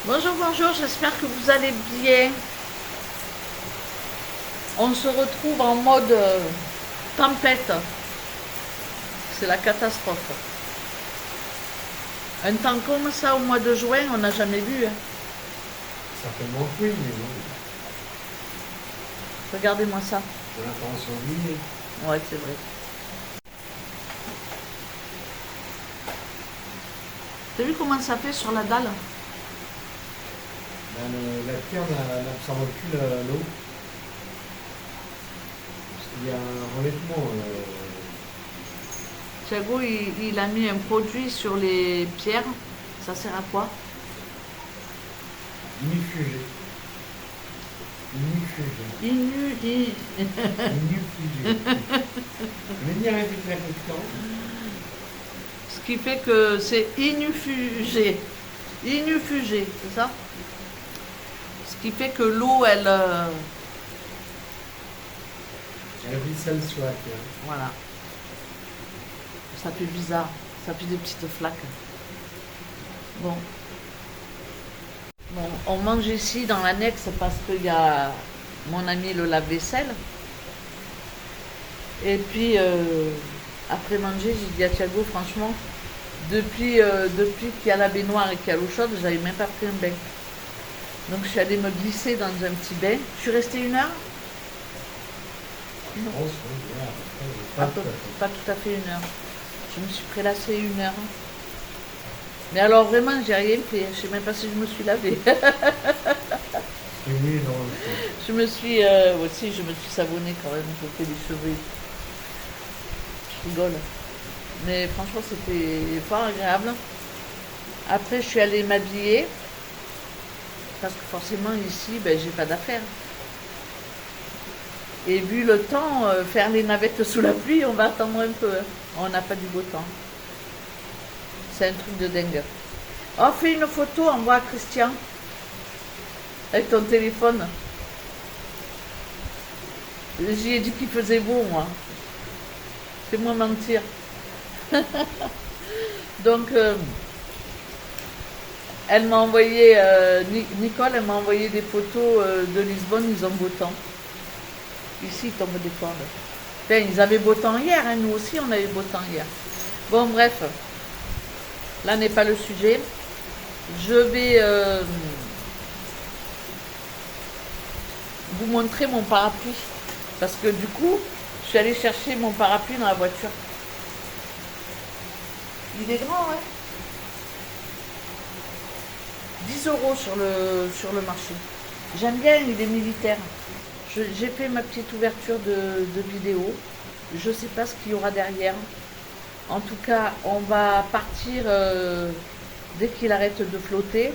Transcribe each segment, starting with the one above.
Bonjour, bonjour, j'espère que vous allez bien. On se retrouve en mode tempête. C'est la catastrophe. Un temps comme ça au mois de juin, on n'a jamais vu. Hein. Certainement que oui, mais bon, Regardez-moi ça. j'ai l'intention d'oublier. Ouais, c'est vrai. T'as vu comment ça fait sur la dalle? La terre n'absorbe plus l'eau. Parce qu'il y a un revêtement. Thiago, il a mis un produit sur les pierres. Ça sert à quoi? Inifugé. Inifugé. Inifugé. Je vais dire répéter la question. Ce qui fait que c'est inufugé. Inufugé, c'est ça? Ce qui fait que l'eau, elle... Elle ruisselle sur la terre. voilà. Ça fait bizarre. Ça fait des petites flaques. Bon. Bon, on mange ici dans l'annexe parce qu'il y a mon ami le lave-vaisselle. Et puis, après manger, j'ai dit à Thiago, franchement, depuis qu'il y a la baignoire et qu'il y a l'eau chaude, j'avais même pas pris un bain. Donc je suis allée me glisser dans un petit bain. Je suis restée 1 heure. Je pense, oui, Pas tout à fait 1 heure. Je me suis prélassée 1 heure. Mais alors vraiment, j'ai rien fait. Je sais même pas si je me suis lavée. c'est oui, non. Je me suis aussi, je me suis savonnée quand même. Je fais les cheveux. Je rigole. Mais franchement, c'était fort agréable. Après, je suis allée m'habiller. Parce que forcément, ici, ben, j'ai pas d'affaires. Et vu le temps, faire les navettes sous la pluie, on va attendre un peu. Hein. On n'a pas du beau temps. C'est un truc de dingue. Oh, fais une photo, envoie à Christian. Avec ton téléphone. J'y ai dit qu'il faisait beau, moi. Fais-moi mentir. Donc, elle m'a envoyé, Nicole, elle m'a envoyé des photos de Lisbonne, ils ont beau temps. Ici, il tombe des cordes. Enfin, ils avaient beau temps hier, hein, nous aussi, on avait beau temps hier. Bon, bref, là n'est pas le sujet. Je vais vous montrer mon parapluie. Parce que du coup, je suis allée chercher mon parapluie dans la voiture. Il est grand, hein. 10 € sur le marché. J'aime bien, il est militaire. J'ai fait ma petite ouverture de vidéo. Je ne sais pas ce qu'il y aura derrière. En tout cas, on va partir dès qu'il arrête de flotter.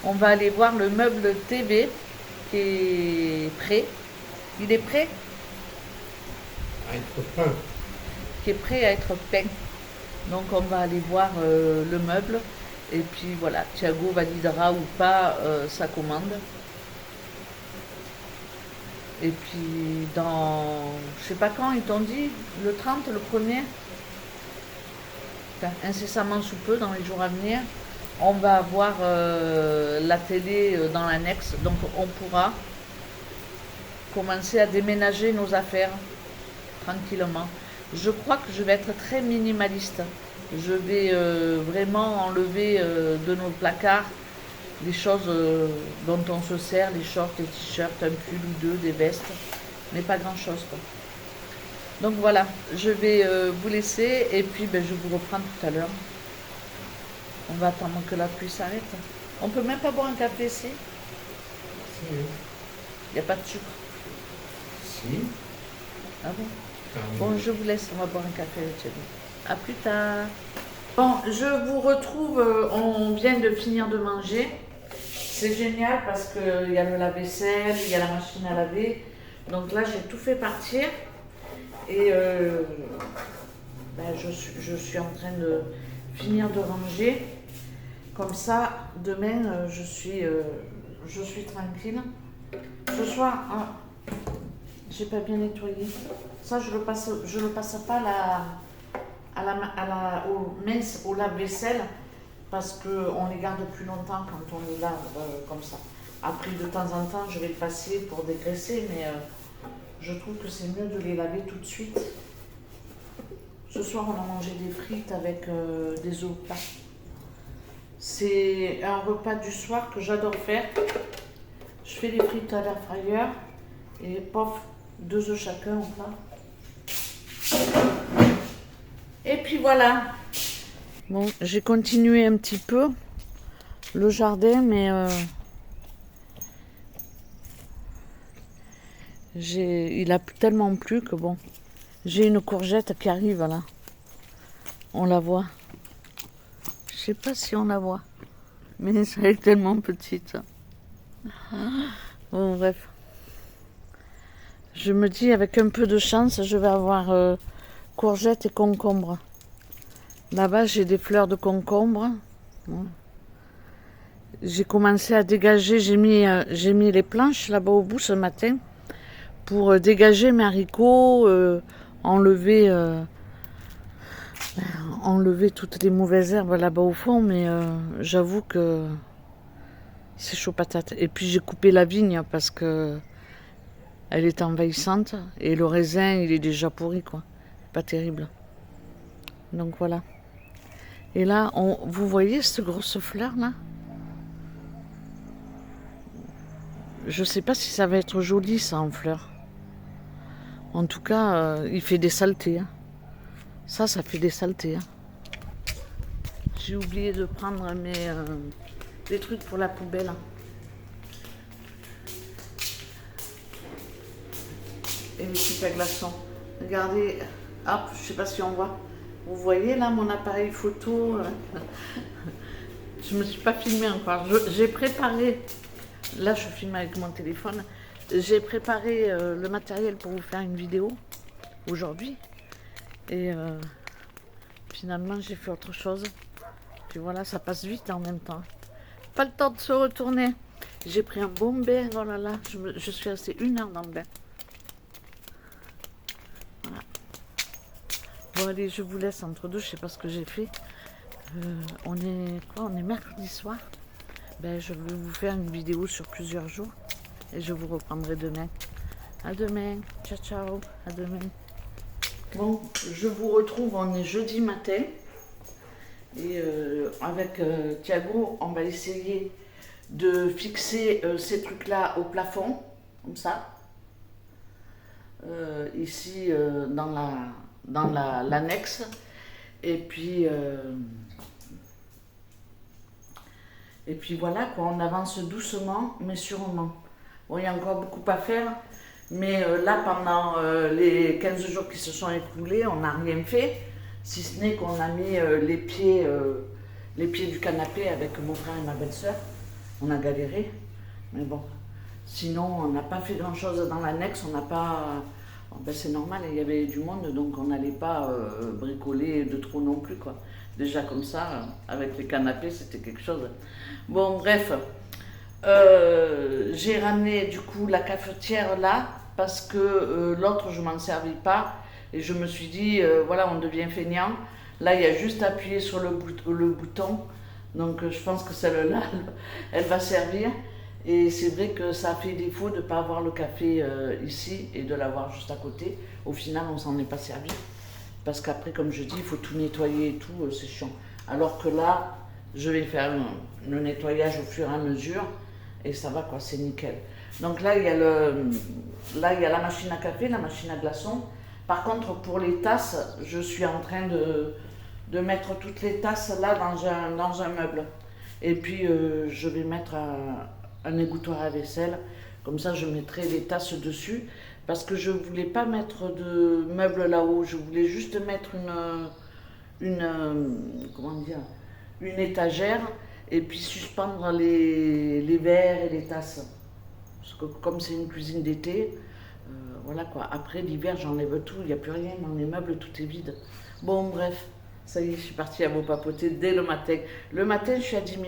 On va aller voir le meuble TV qui est prêt. Il est prêt? À être peint. Qui est prêt à être peint. Donc on va aller voir le meuble. Et puis voilà, Thiago validera ou pas sa commande. Et puis dans, je sais pas quand, ils t'ont dit, le 30, le 1er, enfin, incessamment sous peu, dans les jours à venir, on va avoir la télé dans l'annexe, donc on pourra commencer à déménager nos affaires tranquillement. Je crois que je vais être très minimaliste. Je vais vraiment enlever de nos placards les choses dont on se sert, les shorts, les t-shirts, un pull ou deux, des vestes, mais pas grand chose quoi. Donc voilà, je vais vous laisser et puis ben, je vous reprends tout à l'heure. On va attendre que la pluie s'arrête. On peut même pas boire un café ici. Si, oui. Il n'y a pas de sucre. Si. Ah bon? Pardon. Bon, je vous laisse, on va boire un café avec Thierry. À plus tard. Bon, je vous retrouve, on vient de finir de manger. C'est génial parce qu'il y a le lave-vaisselle, il y a la machine à laver. Donc là, j'ai tout fait partir. Et ben, je suis en train de finir de ranger. Comme ça, demain, je suis tranquille. Ce soir, ah, j'ai pas bien nettoyé. Ça, je le passe pas au lave-vaisselle parce qu'on les garde plus longtemps quand on les lave comme ça. Après, de temps en temps, je vais le passer pour dégraisser, mais je trouve que c'est mieux de les laver tout de suite. Ce soir, on a mangé des frites avec des œufs plats. C'est un repas du soir que j'adore faire. Je fais des frites à l'air fryer et pof, 2 œufs chacun au plat. Et puis voilà. Bon, j'ai continué un petit peu le jardin, mais il a tellement plu que bon, j'ai une courgette qui arrive là. On la voit. Je sais pas si on la voit, mais ça est tellement petite. Bon, bref. Je me dis, avec un peu de chance, je vais avoir courgettes et concombres. Là-bas, j'ai des fleurs de concombre. J'ai commencé à dégager, j'ai mis les planches là-bas au bout ce matin pour dégager mes haricots, enlever toutes les mauvaises herbes là-bas au fond, mais j'avoue que c'est chaud patate. Et puis j'ai coupé la vigne parce que elle est envahissante et le raisin il est déjà pourri quoi, pas terrible. Donc voilà. Et là, vous voyez cette grosse fleur là? Je sais pas si ça va être joli ça en fleurs. En tout cas, il fait des saletés. Hein. Ça fait des saletés. Hein. J'ai oublié de prendre des trucs pour la poubelle. Et les trucs à glaçons. Regardez, hop, je sais pas si on voit. Vous voyez là mon appareil photo. Je me suis pas filmée encore. J'ai préparé. Là, je filme avec mon téléphone. J'ai préparé le matériel pour vous faire une vidéo aujourd'hui. Et finalement, j'ai fait autre chose. Puis voilà, ça passe vite en même temps. Pas le temps de se retourner. J'ai pris un bon bain. Oh là là, je suis restée 1 heure dans le bain. Voilà. Bon, allez, je vous laisse entre deux. Je sais pas ce que j'ai fait. On est mercredi soir. Ben, je vais vous faire une vidéo sur plusieurs jours. Et je vous reprendrai demain. À demain. Ciao, ciao. À demain. Bon, je vous retrouve, on est jeudi matin. Et avec Thiago, on va essayer de fixer ces trucs-là au plafond. Comme ça. Ici, dans l'annexe. Et puis voilà, quoi, on avance doucement, mais sûrement. Bon, il y a encore beaucoup à faire, mais là, pendant les 15 jours qui se sont écoulés, on n'a rien fait, si ce n'est qu'on a mis les pieds du canapé avec mon frère et ma belle-sœur. On a galéré, mais bon. Sinon, on n'a pas fait grand-chose dans l'annexe, on n'a pas... Ben, c'est normal, il y avait du monde, donc on n'allait pas bricoler de trop non plus, quoi. Déjà comme ça, avec les canapés, c'était quelque chose. Bon, bref, j'ai ramené du coup la cafetière là, parce que l'autre, je m'en servis pas. Et je me suis dit, voilà, on devient feignant. Là, il y a juste à appuyer sur le bouton. Donc, je pense que celle-là, elle va servir. Et c'est vrai que ça a fait défaut de ne pas avoir le café ici et de l'avoir juste à côté. Au final, on s'en est pas servi. Parce qu'après, comme je dis, il faut tout nettoyer et tout, c'est chiant. Alors que là, je vais faire le nettoyage au fur et à mesure. Et ça va, quoi, c'est nickel. Donc là, il y a la machine à café, la machine à glaçons. Par contre, pour les tasses, je suis en train de mettre toutes les tasses là dans un meuble. Et puis, je vais mettre un égouttoir à vaisselle. Comme ça, je mettrai les tasses dessus. Parce que je ne voulais pas mettre de meubles là-haut. Je voulais juste mettre une étagère et puis suspendre les verres et les tasses. Parce que comme c'est une cuisine d'été, voilà quoi. Après, l'hiver, j'enlève tout. Il n'y a plus rien dans les meubles, tout est vide. Bon, bref. Ça y est, je suis partie à vous papoter dès le matin. Le matin, je suis à 10 000.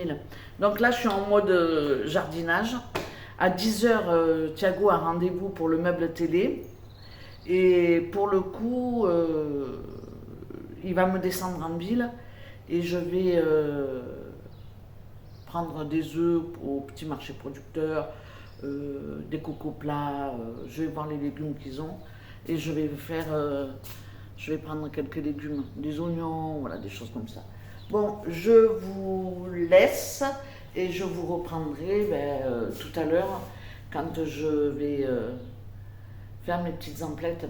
Donc là, je suis en mode jardinage. À 10h, Thiago a rendez-vous pour le meuble télé. Et pour le coup, il va me descendre en ville. Et je vais prendre des œufs au petit marché producteur, des coco plats, je vais voir les légumes qu'ils ont et je vais prendre quelques légumes, des oignons, voilà, des choses comme ça. Bon, je vous laisse et je vous reprendrai tout à l'heure quand je vais faire mes petites emplettes.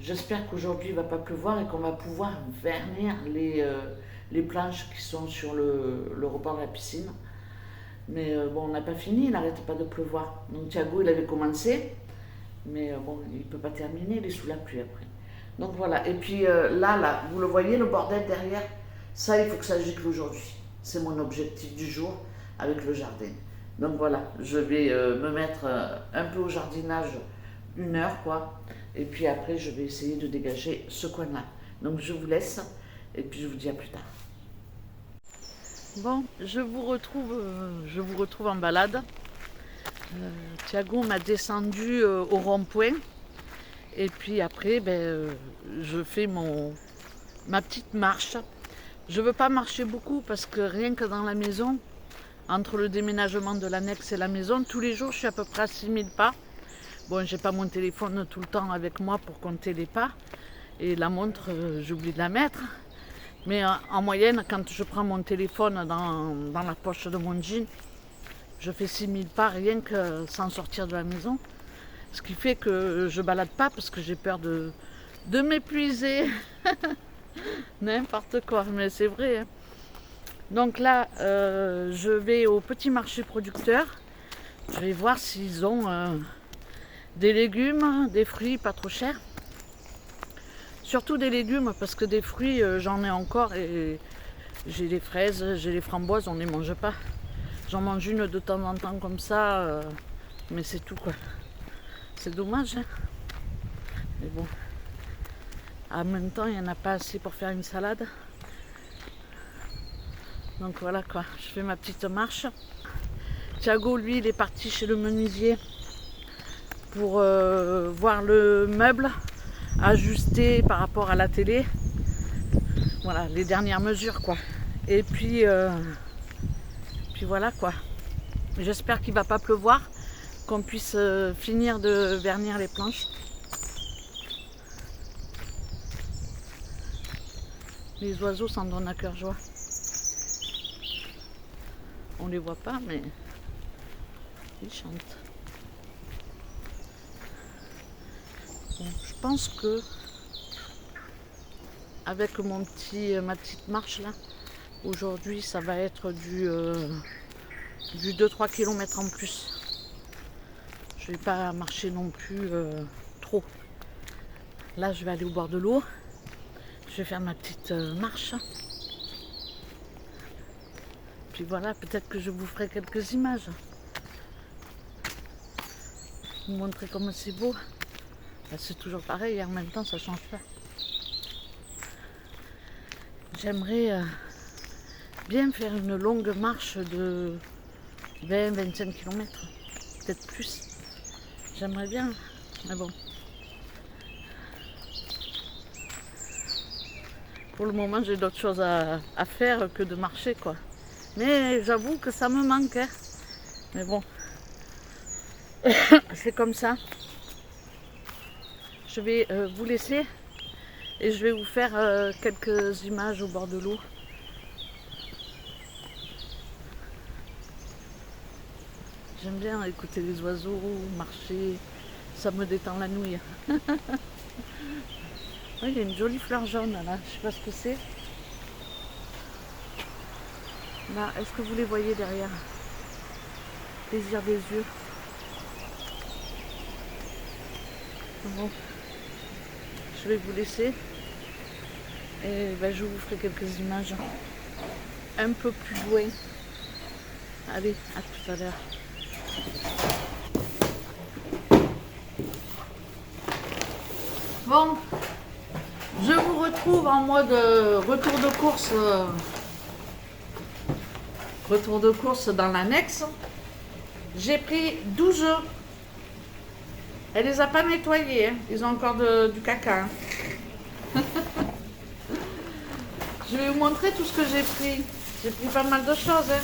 J'espère qu'aujourd'hui il ne va pas pleuvoir et qu'on va pouvoir vernir les planches qui sont sur le rebord de la piscine. Mais bon, on n'a pas fini, il n'arrête pas de pleuvoir. Donc Thiago, il avait commencé, mais bon, il ne peut pas terminer, il est sous la pluie après. Donc voilà, et puis là, vous le voyez, le bordel derrière, ça, il faut que ça gicle aujourd'hui. C'est mon objectif du jour avec le jardin. Donc voilà, je vais me mettre un peu au jardinage 1 heure, quoi. Et puis après, je vais essayer de dégager ce coin-là. Donc je vous laisse, et puis je vous dis à plus tard. Bon, je vous retrouve en balade. Thiago m'a descendu au rond-point. Et puis après, je fais ma petite marche. Je ne veux pas marcher beaucoup parce que rien que dans la maison, entre le déménagement de l'annexe et la maison, tous les jours, je suis à peu près à 6000 pas. Bon, j'ai pas mon téléphone tout le temps avec moi pour compter les pas. Et la montre, j'oublie de la mettre. Mais en moyenne, quand je prends mon téléphone dans la poche de mon jean, je fais 6000 pas rien que sans sortir de la maison. Ce qui fait que je balade pas parce que j'ai peur de m'épuiser. N'importe quoi, mais c'est vrai. Hein. Donc là, je vais au petit marché producteur. Je vais voir s'ils ont des légumes, des fruits pas trop chers. Surtout des légumes parce que des fruits, j'en ai encore et j'ai les fraises, j'ai les framboises, on ne les mange pas. J'en mange une de temps en temps comme ça, mais c'est tout quoi. C'est dommage. Hein. Mais bon, en même temps, il n'y en a pas assez pour faire une salade. Donc voilà quoi, je fais ma petite marche. Thiago, lui, il est parti chez le menuisier pour voir le meuble ajusté par rapport à la télé. Voilà, les dernières mesures quoi. Et puis voilà quoi. J'espère qu'il ne va pas pleuvoir, qu'on puisse finir de vernir les planches. Les oiseaux s'en donnent à cœur joie. On les voit pas, mais ils chantent. Bon, je pense que avec ma petite marche là, aujourd'hui ça va être du 2-3 km en plus. Je vais pas marcher non plus trop. Là je vais aller au bord de l'eau. Je vais faire ma petite marche. Puis voilà, peut-être que je vous ferai quelques images. Vous montrer comment c'est beau. C'est toujours pareil et en même temps ça change pas. J'aimerais bien faire une longue marche de 20-25 km, peut-être plus. J'aimerais bien, mais bon. Pour le moment, j'ai d'autres choses à faire que de marcher, quoi. Mais j'avoue que ça me manque, hein. Mais bon, c'est comme ça. Je vais vous laisser et je vais vous faire quelques images au bord de l'eau. J'aime bien écouter les oiseaux, marcher, ça me détend la nouille. Oui, il y a une jolie fleur jaune là, je sais pas ce que c'est. Là, est-ce que vous les voyez derrière? Plaisir des yeux. Bon, je vais vous laisser et je vous ferai quelques images un peu plus loin. Allez, à tout à l'heure. Bon, je vous retrouve en mode retour de course dans l'annexe. J'ai pris 12 œufs. Elle les a pas nettoyés, hein. Ils ont encore du caca. Hein. Je vais vous montrer tout ce que j'ai pris. J'ai pris pas mal de choses. Hein.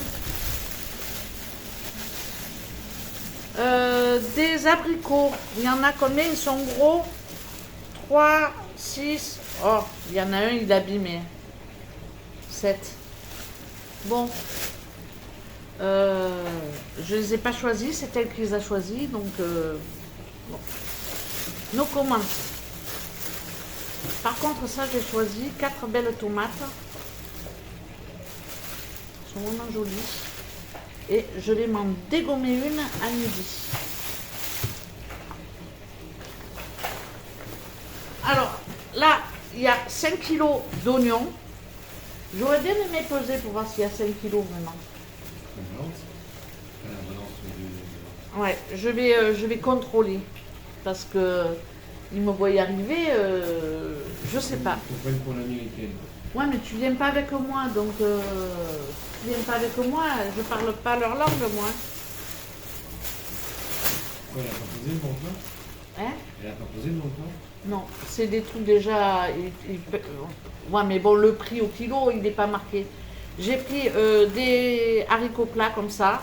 Des abricots. Il y en a combien? Ils sont gros. 3, 6. Oh, il y en a un, il est abîmé. 7. Bon. Je les ai pas choisis, c'est elle qui les a choisis. Donc, bon. Nos commandes. Par contre, ça, j'ai choisi 4 belles tomates. Elles sont vraiment jolies. Et je vais m'en dégommer une à midi. Alors, là, il y a 5 kilos d'oignons. J'aurais bien aimé peser pour voir s'il y a 5 kilos vraiment. Ouais, je vais contrôler. Parce que il me voit y arriver, je sais pas. Pour l'américaine. Ouais, mais tu viens pas avec moi, donc tu viens pas avec moi, je parle pas leur langue, moi. Ouais, elle a pas posé le bon plan. Hein? Elle a pas posé le bon plan. Non, c'est des trucs déjà. Ouais, mais bon, le prix au kilo, il n'est pas marqué. J'ai pris des haricots plats comme ça,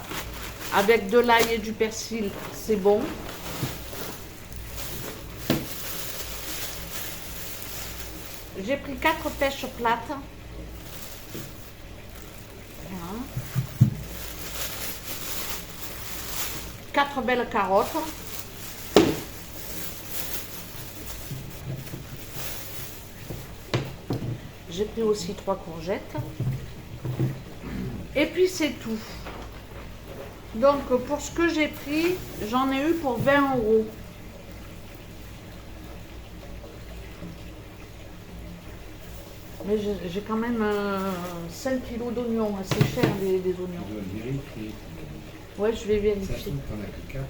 avec de l'ail et du persil, c'est bon. J'ai pris 4 pêches plates. Voilà. 4 belles carottes. J'ai pris aussi 3 courgettes. Et puis c'est tout. Donc pour ce que j'ai pris, j'en ai eu pour 20 €. Mais j'ai quand même 5 kilos d'oignons, c'est cher les oignons. Je dois le vérifier. Ouais, je vais Ça se vérifier. trouve, t'en as que 4.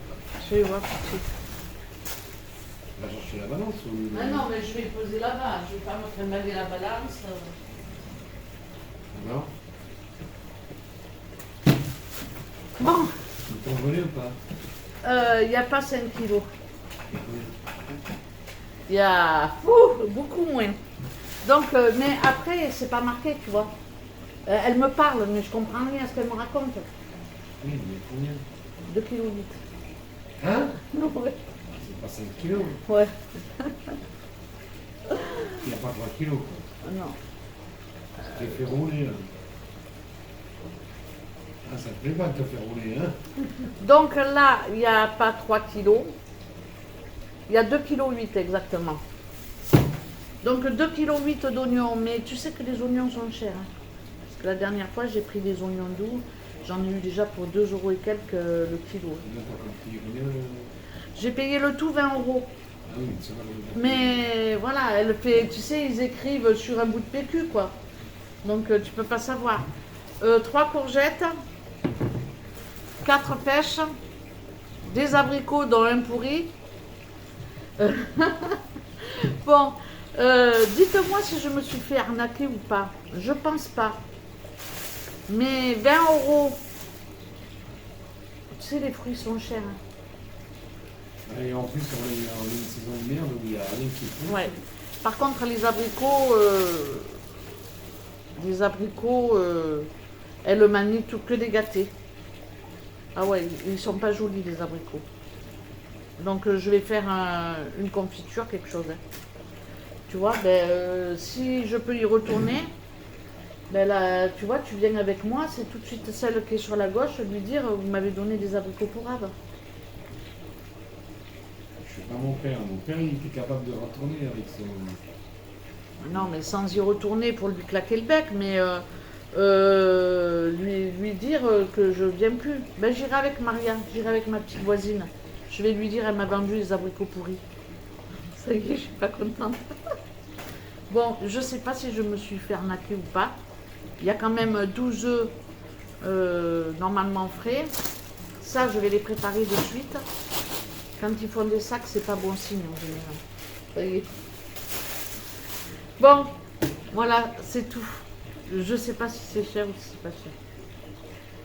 Je vais voir tout de suite. Tu vas chercher la balance ou... Ah non, mais je vais poser là-bas, je vais pas me faire malayer la balance. Non? Bon, Ils t'ont volé ou pas? il n'y a pas 5 kilos. Oui. Il y a beaucoup moins. Donc, mais après, c'est pas marqué, tu vois. Elle me parle, mais je comprends rien à ce qu'elle me raconte. Oui, mais combien? 2,8 kg. Hein? Non, ouais. C'est pas 5 kilos. Ouais. Il n'y a pas 3 kilos, quoi. Non. Tu t'es fait rouler, là. Ah, ça te plaît pas de te faire rouler, hein? Donc là, il n'y a pas 3 kilos. Il y a 2,8 kg exactement. Donc 2,8 kg d'oignons. Mais tu sais que les oignons sont chers. Hein. Parce que la dernière fois, j'ai pris des oignons doux. J'en ai eu déjà pour 2 € et quelques le kilo. Là, t'as payé combien? J'ai payé le tout 20 €. Ah oui, ça va. Mais voilà, elle fait, tu sais, ils écrivent sur un bout de PQ, quoi. Donc tu peux pas savoir. 3 courgettes, 4 pêches, des abricots dont un pourri. Bon, dites-moi si je me suis fait arnaquer ou pas. Je pense pas. Mais 20 €. Tu sais, les fruits sont chers. Hein. Et en plus, on est en une saison de merde où il n'y a rien qui pousse. Ouais. Par contre, les abricots, elle manie tout que des gâtés. Ah ouais, ils sont pas jolis les abricots. Donc je vais faire une confiture, quelque chose. Hein. Tu vois, ben, si je peux y retourner, ben là, tu vois, tu viens avec moi, c'est tout de suite celle qui est sur la gauche, lui dire, vous m'avez donné des abricots pourraves. Je suis pas mon père. Mon père, il était capable de retourner avec son... Non, mais sans y retourner pour lui claquer le bec, mais lui dire que je viens plus. Ben, j'irai avec Maria, j'irai avec ma petite voisine. Je vais lui dire, elle m'a vendu les abricots pourris. Ça y est, je suis pas contente. Bon, je sais pas si je me suis fait arnaquer ou pas. Il y a quand même 12 œufs normalement frais. Ça, je vais les préparer de suite. Quand ils font des sacs, c'est pas bon signe en général. Ça y est. Bon, voilà, c'est tout. Je sais pas si c'est cher ou si c'est pas cher.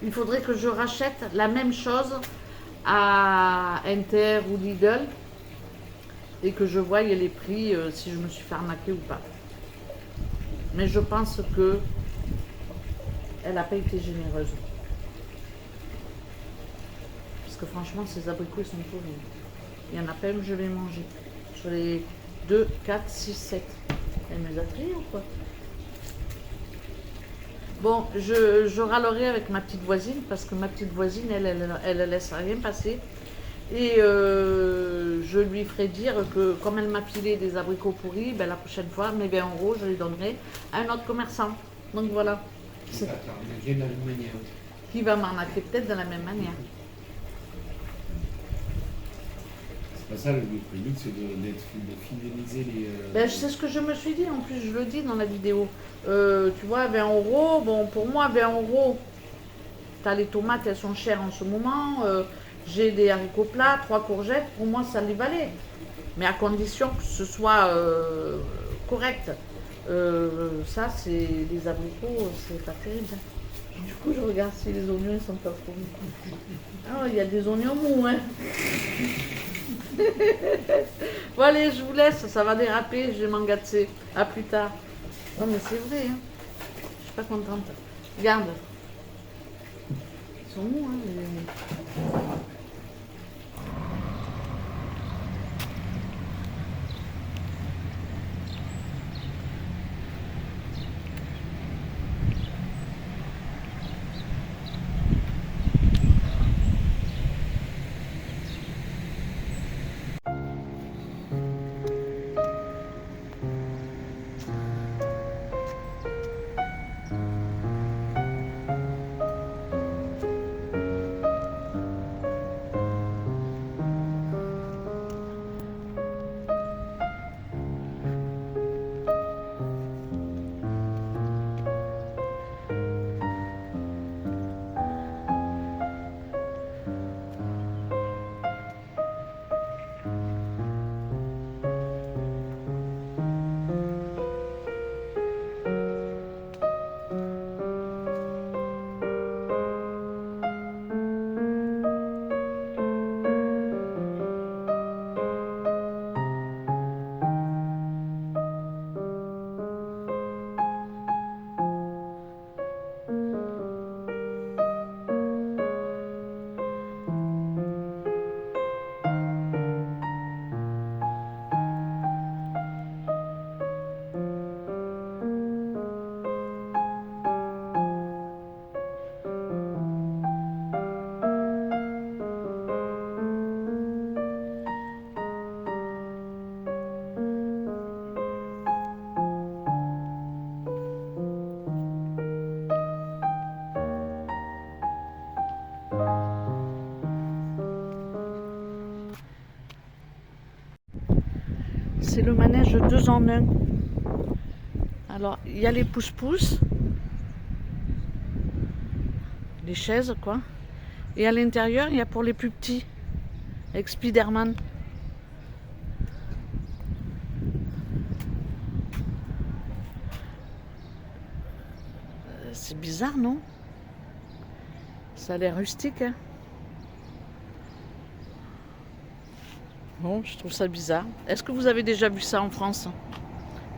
Il faudrait que je rachète la même chose à Inter ou Lidl et que je voie les prix si je me suis fait arnaquer ou pas. Mais je pense que elle n'a pas été généreuse. Parce que franchement, ces abricots, ils sont pourris. Il y en a pas un que je vais manger. Sur les 2, 4, 6, 7. Elle me les a triés ou quoi? Bon, je râlerai avec ma petite voisine parce que ma petite voisine, elle laisse rien passer. Et je lui ferai dire que comme elle m'a filé des abricots pourris, ben, la prochaine fois, mes 20 euros, je les donnerai à un autre commerçant. Donc voilà. Ça t'a arnaqué de la même manière. Qui va m'arnaquer peut-être de la même manière. C'est pas ça le but. Le but, c'est de fidéliser les. Ben, c'est ce que je me suis dit, en plus je le dis dans la vidéo. Tu vois, 20 euros, bon pour moi 20 euros, t'as les tomates, elles sont chères en ce moment, j'ai des haricots plats, 3 courgettes, pour moi ça les valait. Mais à condition que ce soit correct. Ça, c'est les abricots, c'est pas terrible. Du coup, je regarde si les oignons ils sont pas pourris. Ah, il y a des oignons mous, hein. Bon allez, je vous laisse, ça va déraper, je vais m'engager. À plus tard. Non mais c'est vrai, hein. Je suis pas contente. Regarde. Ils sont mous, hein. C'est le manège 2 en 1. Alors, il y a les pousse-pousse, les chaises, quoi. Et à l'intérieur, il y a pour les plus petits, avec Spider-Man. C'est bizarre, non? Ça a l'air rustique, hein? Bon, je trouve ça bizarre. Est-ce que vous avez déjà vu ça en France?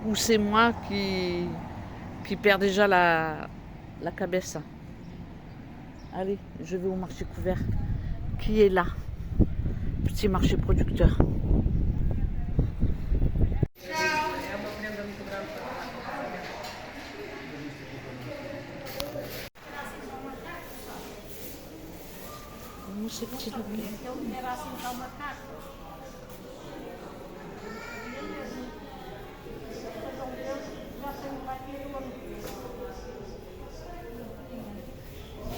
Ou c'est moi qui perds déjà la cabesse? Allez, je vais au marché couvert. Qui est là? Petit marché producteur. Où c'est petit là?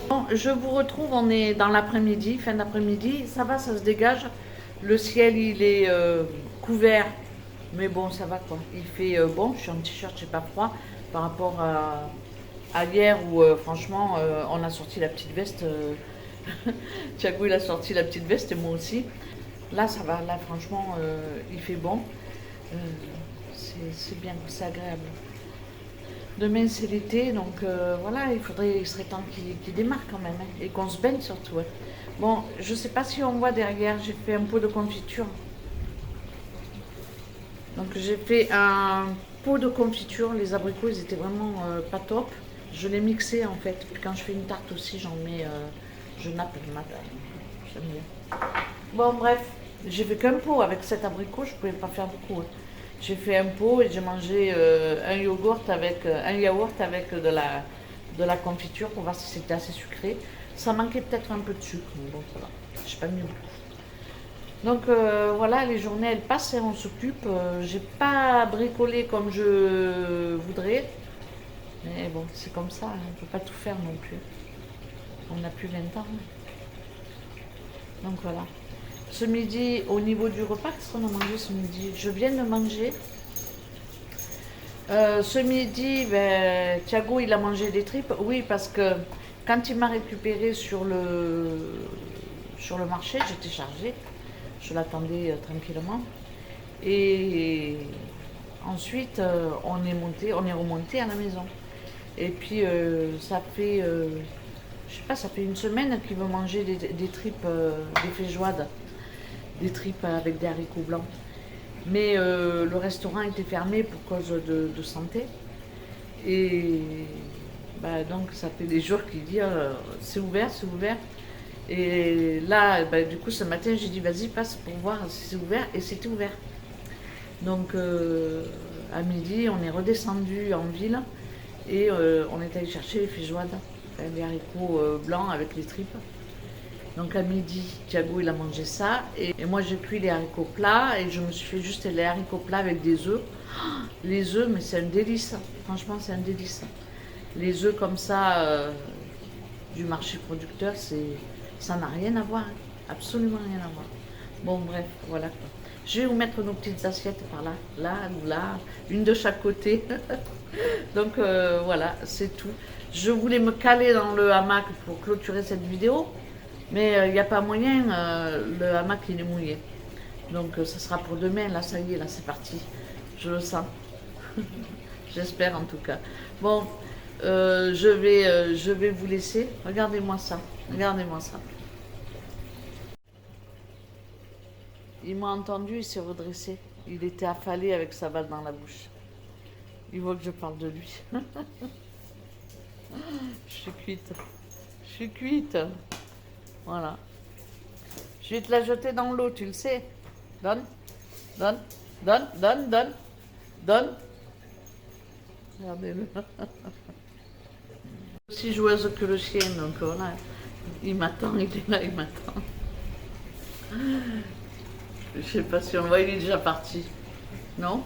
Bon, je vous retrouve, on est dans l'après-midi, fin d'après-midi, ça va, ça se dégage. Le ciel, il est couvert, mais bon, ça va quoi. Il fait bon, je suis en t-shirt, j'ai pas froid, par rapport à hier où franchement, on a sorti la petite veste. Thiago, il a sorti la petite veste et moi aussi. Là, ça va, là, franchement, il fait bon. C'est bien, c'est agréable. Demain, c'est l'été, donc voilà, il serait temps qu'il démarre quand même, hein, et qu'on se baigne surtout. Hein. Bon, je sais pas si on voit derrière, j'ai fait un pot de confiture. Donc j'ai fait un pot de confiture, les abricots, ils étaient vraiment pas top. Je les mixais en fait, puis quand je fais une tarte aussi, j'en mets, je nappe, j'aime bien. Bon, bref, j'ai fait qu'un pot. Avec 7 abricots, je ne pouvais pas faire beaucoup. J'ai fait un pot et j'ai mangé un yaourt avec de la confiture pour voir si c'était assez sucré. Ça manquait peut-être un peu de sucre, mais bon, ça va. Je n'ai pas mis beaucoup. Donc voilà, les journées elles passent et on s'occupe. J'ai pas bricolé comme je voudrais, mais bon, c'est comme ça, on peut pas tout faire non plus. On n'a plus 20 ans. Donc voilà. Ce midi, au niveau du repas, qu'est-ce qu'on a mangé ce midi? Je viens de manger. Ce midi, ben, Thiago il a mangé des tripes. Oui, parce que quand il m'a récupéré sur le marché, j'étais chargée. Je l'attendais tranquillement. Et ensuite, on est remonté à la maison. Et puis, ça fait, je sais pas, ça fait une semaine qu'il veut manger des tripes, des feijoada, des tripes avec des haricots blancs. Mais le restaurant était fermé pour cause de santé. Et bah, donc, ça fait des jours qu'il dit c'est ouvert, c'est ouvert. Et là, bah, du coup, ce matin, j'ai dit vas-y, passe pour voir si c'est ouvert. Et c'était ouvert. Donc, à midi, on est redescendu en ville et on est allé chercher les feijoada, les haricots blancs avec les tripes. Donc à midi, Thiago il a mangé ça et moi j'ai cuit les haricots plats et je me suis fait juste les haricots plats avec des œufs. Oh, les œufs, mais c'est un délice, franchement c'est un délice. Les œufs comme ça du marché producteur, ça n'a rien à voir, absolument rien à voir. Bon bref, voilà quoi. Je vais vous mettre nos petites assiettes par là, là ou là, une de chaque côté. Donc voilà, c'est tout. Je voulais me caler dans le hamac pour clôturer cette vidéo. Mais il n'y a pas moyen, le hamac il est mouillé. Donc ça sera pour demain, là ça y est, là c'est parti. Je le sens. J'espère en tout cas. Bon, je vais vous laisser. Regardez-moi ça. Regardez-moi ça. Il m'a entendu, il s'est redressé. Il était affalé avec sa balle dans la bouche. Il veut que je parle de lui. Je suis cuite. Je suis cuite. Voilà. Je vais te la jeter dans l'eau, tu le sais. Donne, donne, donne, donne, donne, donne. Regardez-le. Aussi joueuse que le chien, donc voilà. Il m'attend, il est là, il m'attend. Je sais pas si on voit, il est déjà parti. Non?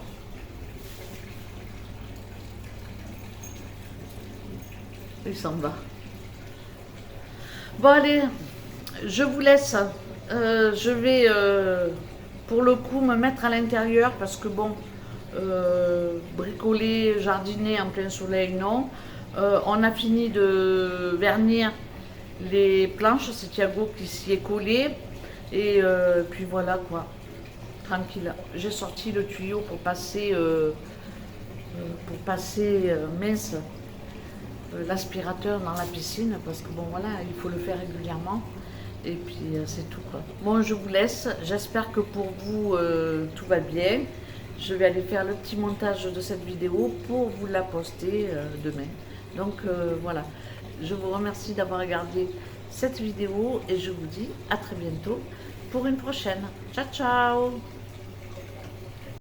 Il s'en va. Bon allez, je vous laisse. Je vais pour le coup me mettre à l'intérieur parce que bon, bricoler, jardiner en plein soleil, non. On a fini de vernir les planches, c'est Thiago qui s'y est collé. Et puis voilà quoi, tranquille. J'ai sorti le tuyau pour passer mince. L'aspirateur dans la piscine parce que bon voilà il faut le faire régulièrement et puis c'est tout quoi. Bon je vous laisse, j'espère que pour vous tout va bien. Je vais aller faire le petit montage de cette vidéo pour vous la poster demain. Donc voilà, je vous remercie d'avoir regardé cette vidéo et je vous dis à très bientôt pour une prochaine. Ciao ciao.